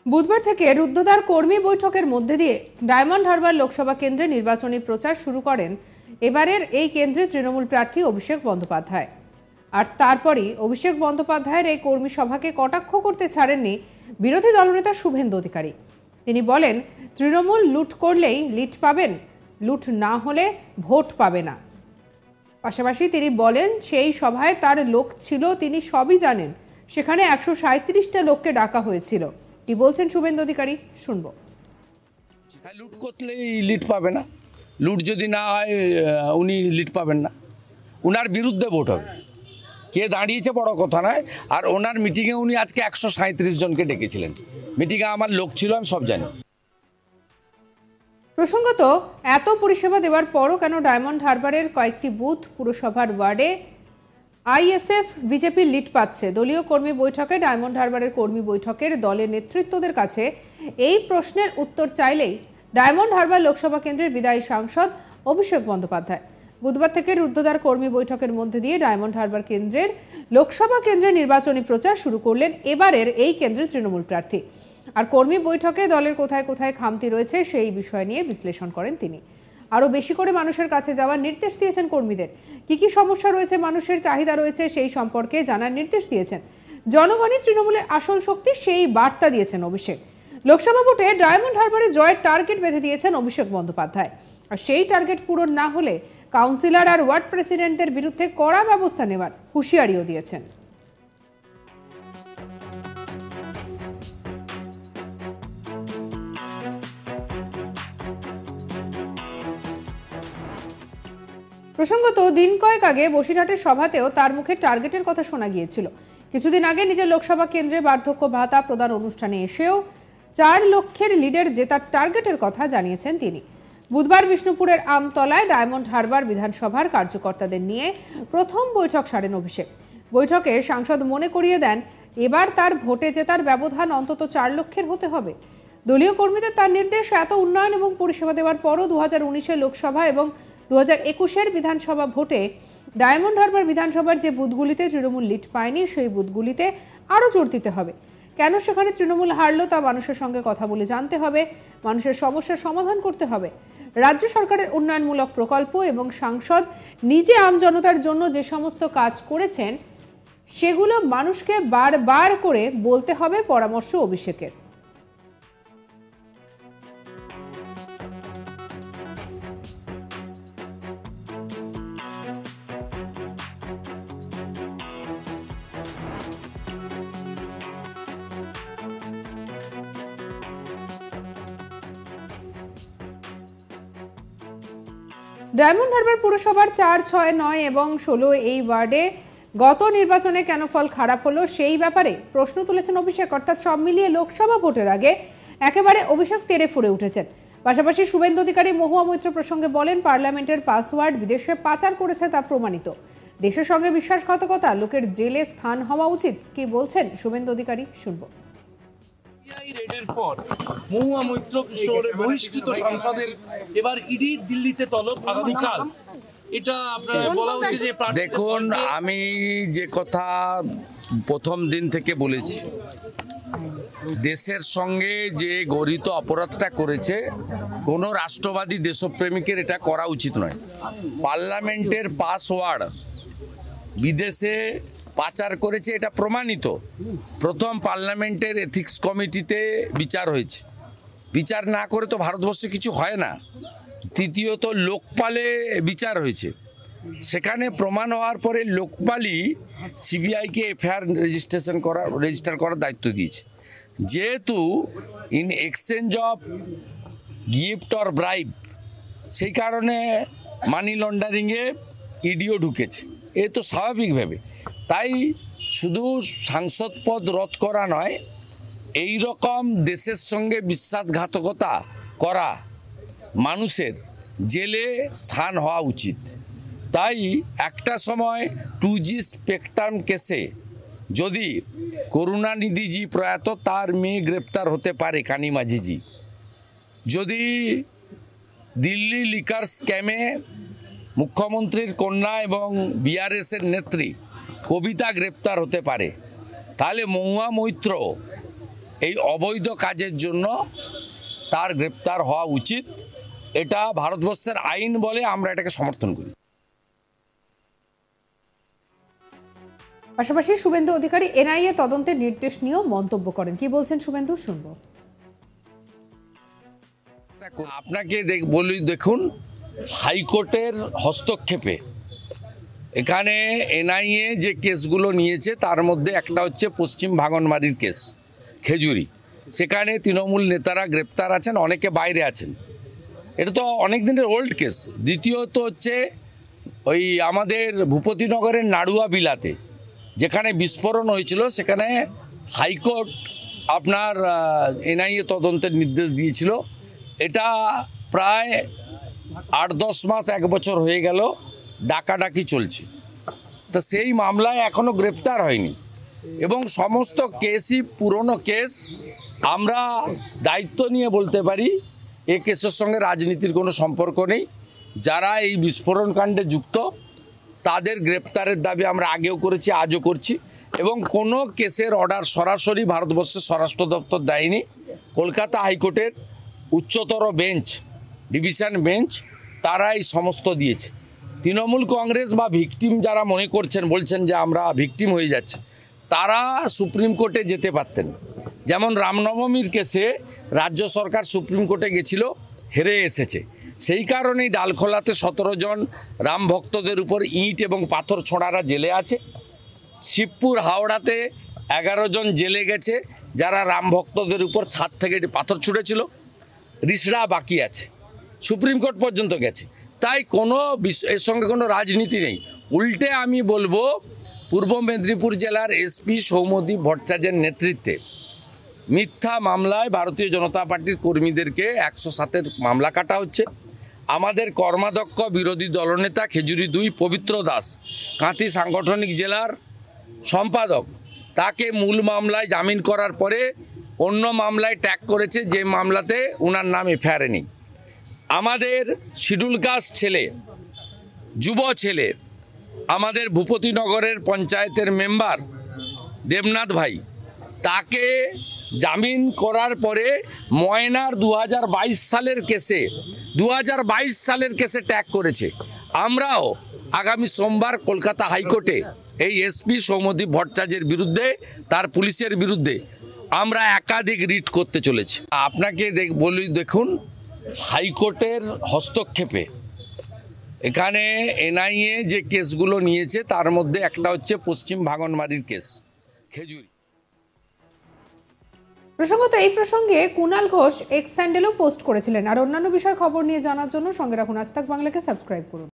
বুধবার থেকে রুদ্ধদ্বার কর্মী বৈঠকের মধ্যে দিয়ে ডায়মন্ড হারবার লোকসভা কেন্দ্রে নির্বাচনী প্রচার শুরু করেন এবারের এই কেন্দ্রে তৃণমূল প্রার্থী অভিষেক বন্দ্যোপাধ্যায়। আর তারপরই অভিষেক বন্দ্যোপাধ্যায়ের এই কর্মী সভাকে কটাক্ষ করতে ছাড়েননি বিরোধী দলনেতা শুভেন্দু অধিকারী। তিনি বলেন, তৃণমূল লুট করলেই লিড পাবেন, লুট না হলে ভোট পাবে না। পাশাপাশি তিনি বলেন, সেই সভায় তার লোক ছিল, তিনি সবই জানেন। সেখানে 137টা লোককে ডাকা হয়েছিল। কি বলছেন শুভেন্দু অধিকারী, শুনবো। লুট করলেই লিড পাবে না, লুট যদি না হয় উনি লিড পাবেন না, ওনার বিরুদ্ধে ভোট হবে। কে দাঁড়িয়েছে বড় কথা নয়। আর ওনার মিটিংয়ে উনি আজকে 137 জনকে ডেকেছিলেন। মিটিংয়ে আমার লোক ছিল, আমি সব জানি। প্রসঙ্গত, এত পরিষেবা দেওয়ার পরও কেন ডায়মন্ড হারবারের কয়েকটি বুথ পুরসভার ওয়ার্ডে আইএসএফ বিজেপির লিড পাচ্ছে? দলীয় কর্মী বৈঠকে ডায়মন্ড হারবারের কর্মী বৈঠকের দলের নেতৃত্বদের কাছে এই প্রশ্নের উত্তর চাইলেই ডায়মন্ড হারবার লোকসভা কেন্দ্রের বিদায়ী সাংসদ অভিষেক বন্দ্যোপাধ্যায় বুধবার থেকে রুদ্ধদ্বার কর্মী বৈঠকের মধ্যে দিয়ে ডায়মন্ড হারবার কেন্দ্রের লোকসভা কেন্দ্রের নির্বাচনী প্রচার শুরু করলেন এবারের এই কেন্দ্রের তৃণমূল প্রার্থী। আর কর্মী বৈঠকে দলের কোথায় কোথায় খামতি রয়েছে সেই বিষয় নিয়ে বিশ্লেষণ করেন তিনি। আরও বেশি করে মানুষের কাছে যাওয়ার নির্দেশ দিয়েছেন কর্মীদের। কি কি সমস্যা রয়েছে, মানুষের চাহিদা রয়েছে, সেই সম্পর্কে জানার নির্দেশ দিয়েছেন। জনগণই তৃণমূলের আসল শক্তি, সেই বার্তা দিয়েছেন অভিষেক। লোকসভা ভোটে ডায়মন্ড হারবারে জয়ের টার্গেট বেঁধে দিয়েছেন অভিষেক বন্দ্যোপাধ্যায়। আর সেই টার্গেট পূরণ না হলে কাউন্সিলর আর ওয়ার্ড প্রেসিডেন্টদের বিরুদ্ধে কড়া ব্যবস্থা নেওয়ার হুঁশিয়ারিও দিয়েছেন। প্রসঙ্গত, দিন কয়েক আগে বসিরহাটের সভাতেও তার মুখে টার্গেটের কথা শোনা গিয়েছিল। কিছুদিন আগে নিজের লোকসভা কেন্দ্রে বার্ধক্য ভাতা প্রদান অনুষ্ঠানে এসেও 4 লক্ষের লিডের জেতার টার্গেটের কথা জানিয়েছেন তিনি। বুধবার বিষ্ণুপুরের আমতলায় ডায়মন্ড হারবার বিধানসভার কার্যকর্তাদের নিয়ে প্রথম বৈঠক সারেন অভিষেক। বৈঠকে সাংসদ মনে করিয়ে দেন, এবার তার ভোটে জেতার ব্যবধান অন্তত 4 লক্ষের হতে হবে। দলীয় কর্মীদের তার নির্দেশ, এত উন্নয়ন এবং পরিষেবা দেওয়ার পরও 2019-এর লোকসভা এবং 2021-এর বিধানসভা ভোটে ডায়মন্ড হারবার বিধানসভার যে বুথগুলিতে তৃণমূল লিড পায়নি, সেই বুথগুলিতে আরও জোর দিতে হবে। কেন সেখানে তৃণমূল হারলো তা মানুষের সঙ্গে কথা বলে জানতে হবে, মানুষের সমস্যার সমাধান করতে হবে। রাজ্য সরকারের উন্নয়নমূলক প্রকল্প এবং সাংসদ নিজে আমজনতার জন্য যে সমস্ত কাজ করেছেন সেগুলো মানুষকে বারবার করে বলতে হবে, পরামর্শ অভিষেকের। ডায়মন্ড হারবার পুরসভার 4, 6, 9 এবং 16 এই ওয়ার্ডে গত নির্বাচনে কেন ফল খারাপ হলো সেই ব্যাপারে প্রশ্ন তুলেছেন অভিষেক। অর্থাৎ সব মিলিয়ে লোকসভা ভোটের আগে একেবারে অভিষেক তেড়ে ফুঁড়ে উঠেছেন। পাশাপাশি শুভেন্দু অধিকারী মহুয়া মৈত্র প্রসঙ্গে বলেন, পার্লামেন্টের পাসওয়ার্ড বিদেশে পাচার করেছে তা প্রমাণিত। দেশের সঙ্গে বিশ্বাসঘাতকতা, লোকের জেলে স্থান হওয়া উচিত। কি বলছেন শুভেন্দু অধিকারী, শুনবো। রেডের পর মহুয়া মৈত্র কিশোরের বহিষ্কৃত সাংসদের এবার ইডি দিল্লিতে তলব আগামীকাল। এটা আপনার বলা হচ্ছে যে দেখুন, আমি যে কথা প্রথম দিন থেকে বলেছি, দেশের সঙ্গে যে গরিত অপরাধটা করেছে কোনো রাষ্ট্রবাদী দেশপ্রেমিকের এটা করা উচিত নয়। পার্লামেন্টের পাসওয়ার্ড বিদেশে পাচার করেছে, এটা প্রমাণিত। প্রথম পার্লামেন্টের এথিক্স কমিটিতে বিচার হয়েছে, বিচার না করে তো ভারতবর্ষে কিছু হয় না। তৃতীয়ত লোকপালে বিচার হয়েছে, সেখানে প্রমাণ হওয়ার পরে লোকপালই সিবিআইকে এফআইআর রেজিস্টার করার দায়িত্ব দিয়েছে। যেহেতু in exchange of gift or bribe, সেই কারণে মানি লন্ডারিংয়ে ইডিও ঢুকেছে, এ তো স্বাভাবিকভাবে। তাই শুধু সাংসদ পদ রদ করা নয়, এই রকম দেশের সঙ্গে বিশ্বাসঘাতকতা করা মানুষের জেলে স্থান হওয়া উচিত। তাই একটা সময় 2G স্পেকট্রাম কেসে যদি করুণানিধিজি প্রয়াত, তার মেয়ে গ্রেপ্তার হতে পারে কানি মাঝিজি, যদি দিল্লি লিকার স্ক্যামে মুখ্যমন্ত্রীর কন্যা এবং বিআরএসের নেত্রী কবিতা গ্রেপ্তার হতে পারে, তাহলে মহুয়া মৈত্র এই অবৈধ কাজের জন্য তার গ্রেপ্তার হওয়া উচিত। এটা ভারতবর্ষের আইন বলে আমরা এটাকে সমর্থন করি। পাশাপাশি শুভেন্দু অধিকারী এনআইএ তদন্তের নির্দেশ নিয়েও মন্তব্য করেন। কি বলছেন শুভেন্দু, শুনবো। আপনাকে বলি, দেখুন, হাইকোর্টের হস্তক্ষেপে এখানে এনআইএ যে কেসগুলো নিয়েছে তার মধ্যে একটা হচ্ছে পশ্চিম ভাঙনমারির কেস, খেজুরি। সেখানে তৃণমূল নেতারা গ্রেপ্তার আছেন, অনেকে বাইরে আছেন। এটা তো অনেক দিনের ওল্ড কেস। দ্বিতীয়ত হচ্ছে ওই আমাদের ভূপতিনগরের নাড়ুয়া বিলাতে যেখানে বিস্ফোরণ হয়েছিল, সেখানে হাইকোর্ট আপনার এনআইএ তদন্তের নির্দেশ দিয়েছিল। এটা প্রায় 8-10 মাস, 1 বছর হয়ে গেল ডাকাডাকি চলছে। তো সেই মামলায় এখনো গ্রেপ্তার হয়নি এবং সমস্ত কেসই পুরনো কেস। আমরা দায়িত্ব নিয়ে বলতে পারি এ কেসের সঙ্গে রাজনীতির কোনো সম্পর্ক নেই। যারা এই বিস্ফোরণ কাণ্ডে যুক্ত তাদের গ্রেপ্তারের দাবি আমরা আগেও করেছি, আজও করছি। এবং কোনো কেসের অর্ডার সরাসরি ভারতবর্ষের স্বরাষ্ট্র দপ্তর দেয়নি। কলকাতা হাইকোর্টের উচ্চতর বেঞ্চ, ডিভিশন বেঞ্চ, তারা এই সমস্ত দিয়েছে। তৃণমূল কংগ্রেস বা ভিকটিম যারা মনে করছেন, বলছেন যে আমরা ভিকটিম হয়ে যাচ্ছি, তারা সুপ্রিম কোর্টে যেতে পারতেন। যেমন রামনবমীর কেসে রাজ্য সরকার সুপ্রিম কোর্টে গেছিল, হেরে এসেছে। সেই কারণেই ডালখোলাতে 17 জন রাম ভক্তদের উপর ইঁট এবং পাথর ছোঁড়ারা জেলে আছে। শিবপুর হাওড়াতে 11 জন জেলে গেছে যারা রাম ভক্তদের উপর ছাদ থেকে পাথর ছুঁড়েছিল। রিসরা বাকি আছে, সুপ্রিম কোর্ট পর্যন্ত গেছে। তাই কোনো এর সঙ্গে কোনো রাজনীতি নেই। উল্টে আমি বলবো, পূর্ব মেদিনীপুর জেলার এসপি সৌম্যদীপ ভট্টাচার্যের নেতৃত্বে মিথ্যা মামলায় ভারতীয় জনতা পার্টির কর্মীদেরকে 107-এর মামলা কাটা হচ্ছে। আমাদের কর্মাধ্যক্ষ বিরোধী দলনেতা খেজুরি 2 পবিত্র দাস, কাঁথি সাংগঠনিক জেলার সম্পাদক, তাকে মূল মামলায় জামিন করার পরে অন্য মামলায় ট্যাগ করেছে, যে মামলাতে ওনার নাম এফআইআর নেই। আমাদের শিডিউল কাস্ট ছেলে, যুব ছেলে, আমাদের ভূপতিনগরের পঞ্চায়েতের মেম্বার দেবনাথ ভাই, তাকে জামিন করার পরে ময়নার 2022 সালের কেসে ট্যাগ করেছে। আমরাও আগামী সোমবার কলকাতা হাইকোর্টে এই এসপি সৌম্যদীপ ভট্টাচার্যের বিরুদ্ধে, তার পুলিশের বিরুদ্ধে আমরা একাধিক রিট করতে চলেছি। আপনাকে বলি, দেখুন, হাইকোর্টের হস্তক্ষেপে এখানে এনআইএ যে কেসগুলো নিয়েছে তার মধ্যে একটা হচ্ছে পশ্চিম ভাঙনমারির কেস, খেজুরি। প্রসঙ্গত এই প্রসঙ্গে কুণাল ঘোষ এক্স স্যান্ডেলও পোস্ট করেছিলেন। আর অন্যান্য বিষয় খবর নিয়ে জানার জন্য সঙ্গে রাখুন আজ তাক বাংলাকে, সাবস্ক্রাইব করুন।